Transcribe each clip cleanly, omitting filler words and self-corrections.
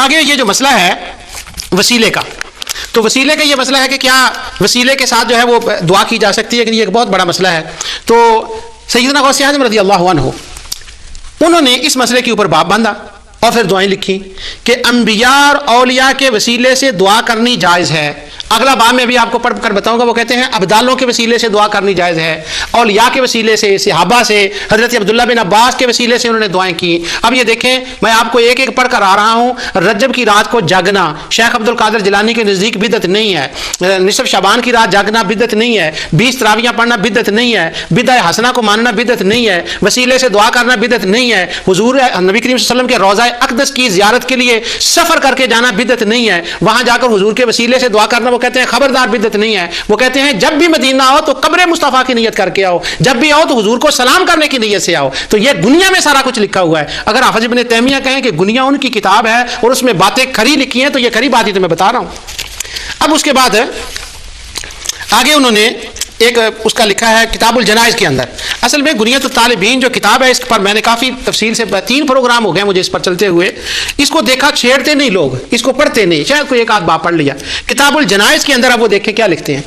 آگے یہ جو مسئلہ ہے وسیلے کا، تو وسیلے کا یہ مسئلہ ہے کہ کیا وسیلے کے ساتھ جو ہے وہ دعا کی جا سکتی ہے کہ یہ ایک بہت بڑا مسئلہ ہے. تو سیدنا غوث اعظم رضی اللہ عنہ انہوں نے اس مسئلے کے اوپر باب باندھا اور پھر دعائیں لکھی کہ انبیاء اور اولیاء کے وسیلے سے دعا کرنی جائز ہے. اگلا باب میں بھی آپ کو پڑھ کر بتاؤں گا. وہ کہتے ہیں ابدالوں کے وسیلے سے دعا کرنی جائز ہے، اولیاء کے وسیلے سے، صحابہ سے، حضرت عبداللہ بن عباس کے وسیلے سے انہوں نے دعائیں کی. اب یہ دیکھیں میں آپ کو ایک ایک پڑھ کر آ رہا ہوں. رجب کی رات کو جاگنا شیخ عبد القادر جیلانی کے نزدیک بدعت نہیں ہے. نصف شعبان کی رات جاگنا بدعت نہیں ہے. 20 تراویحاں پڑھنا بدعت نہیں ہے. بدعہ حسنہ کو ماننا بدعت نہیں ہے. وسیلے سے دعا کرنا بدعت نہیں ہے. حضور نبی کریم صلی اللہ علیہ وسلم کے روضہ اقدس کی زیارت کے لیے سفر کر کے جانا بدعت نہیں ہے. وہاں جا کر حضور کے وسیلے سے دعا کرنا وہ کہتے ہیں خبردار بدعت نہیں ہے. وہ کہتے ہیں جب بھی مدینہ آؤ تو قبر مصطفیٰ کی نیت کر کے آؤ، جب بھی آؤ تو حضور کو سلام کرنے کی نیت سے آؤ. تو یہ گنیا میں سارا کچھ لکھا ہوا ہے. اگر حافظ ابن تیمیہ کہیں کہ گنیا ان کی کتاب ہے اور اس میں باتیں کھری لکھی ہیں تو یہ کھری بات ہی تو میں بتا رہا ہوں. اب اس کے بعد آگے انہوں نے ایک اس کا لکھا ہے کتاب الجنائز کے اندر. اصل میں گنیت الطالبین جو کتاب ہے اس پر میں نے کافی تفصیل سے 3 پروگرام ہو گئے مجھے اس پر چلتے ہوئے. اس کو دیکھا چھیڑتے نہیں لوگ، اس کو پڑھتے نہیں، شاید کوئی ایک آدھ باب پڑھ لیا. کتاب الجنائز کے اندر اب وہ دیکھیں کیا لکھتے ہیں.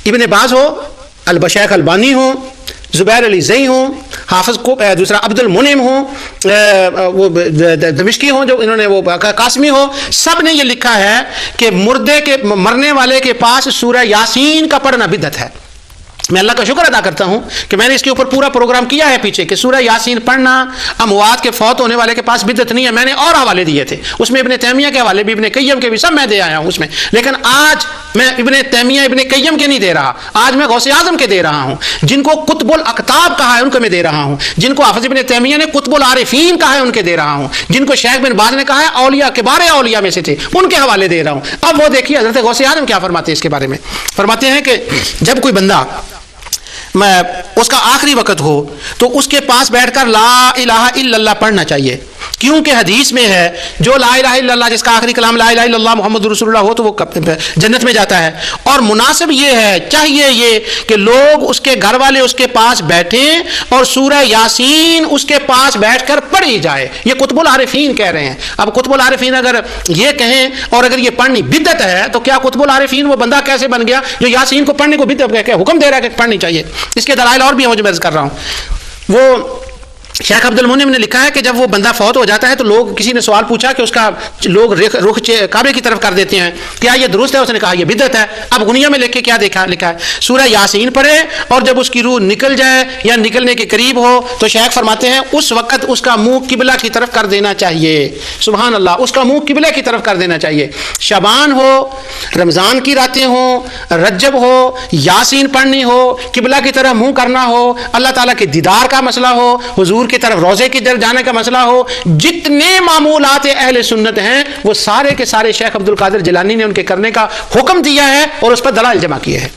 ابن باز ہو، البشیخ البانی ہو، زبیر علی زئی ہوں، حافظ کو دوسرا عبد المنعم ہوں، وہ دمشقی ہوں جو انہوں نے وہ قاسمی ہو، سب نے یہ لکھا ہے کہ مردے کے مرنے والے کے پاس سورہ یاسین کا پڑھنا بدعت ہے. میں اللہ کا شکر ادا کرتا ہوں کہ میں نے اس کے اوپر پورا پروگرام کیا ہے پیچھے کہ سورہ یاسین پڑھنا اموات کے فوت ہونے والے کے پاس بدعت نہیں ہے. میں نے اور حوالے دیے تھے اس میں، ابن تیمیہ کے حوالے بھی، ابن قیم کے بھی، سب میں دے آیا ہوں اس میں. لیکن آج میں ابن تیمیہ ابن قیم کے نہیں دے رہا، آج میں غوث اعظم کے دے رہا ہوں. جن کو قطب الاقطاب کہا ہے ان کو میں دے رہا ہوں، جن کو حافظ ابن تیمیہ نے قطب العارفین کہا ہے ان کے دے رہا ہوں، جن کو شیخ بن باز نے کہا ہے اولیاء کبار اولیاء میں سے تھے ان کے حوالے دے رہا ہوں. اب وہ دیکھیے حضرت غوث اعظم کیا فرماتے ہیں اس کے بارے میں. فرماتے ہیں کہ جب کوئی بندہ اس کا آخری وقت ہو تو اس کے پاس بیٹھ کر لا الہ الا اللہ پڑھنا چاہیے، کیونکہ حدیث میں ہے جو لا الہ الا اللہ جس کا آخری کلام لا الہ الا اللہ محمد رسول اللہ ہو تو وہ جنت میں جاتا ہے. اور مناسب یہ ہے، چاہیے یہ کہ لوگ اس کے گھر والے اس کے پاس بیٹھیں اور سورہ یاسین اس کے پاس بیٹھ کر پڑھی جائے. یہ قطب العارفین کہہ رہے ہیں. اب قطب العارفین اگر یہ کہیں اور اگر یہ پڑھنی بدعت ہے تو کیا قطب العارفین وہ بندہ کیسے بن گیا جو یاسین کو پڑھنے کو بدعت کہہ کے حکم دے رہا ہے کہ پڑھنی چاہیے. اس کے دلائل اور بھی ہیں جو میں عرض کر رہا ہوں. وہ شیخ عبد المنعم نے لکھا ہے کہ جب وہ بندہ فوت ہو جاتا ہے تو لوگ، کسی نے سوال پوچھا کہ اس کا لوگ رخ کعبے کی طرف کر دیتے ہیں، کیا یہ درست ہے؟ اس نے کہا یہ بدعت ہے. اب غنیہ میں لکھ کے کیا لکھا ہے سورہ یاسین پڑھے اور جب اس کی روح نکل جائے یا نکلنے کے قریب ہو تو شیخ فرماتے ہیں اس وقت اس کا منہ قبلہ کی طرف کر دینا چاہیے. سبحان اللہ، اس کا منہ قبلہ کی طرف کر دینا چاہیے. شعبان ہو، رمضان کی راتیں ہوں، رجب ہو، یاسین پڑھنی ہو، قبلہ کی طرف منہ کرنا ہو، اللہ تعالیٰ کے دیدار کا مسئلہ ہو، حضور کی طرف روزے کی طرف جانے کا مسئلہ ہو، جتنے معمولات اہل سنت ہیں وہ سارے کے سارے شیخ عبد القادر جیلانی نے ان کے کرنے کا حکم دیا ہے اور اس پر دلائل جمع کیے ہیں.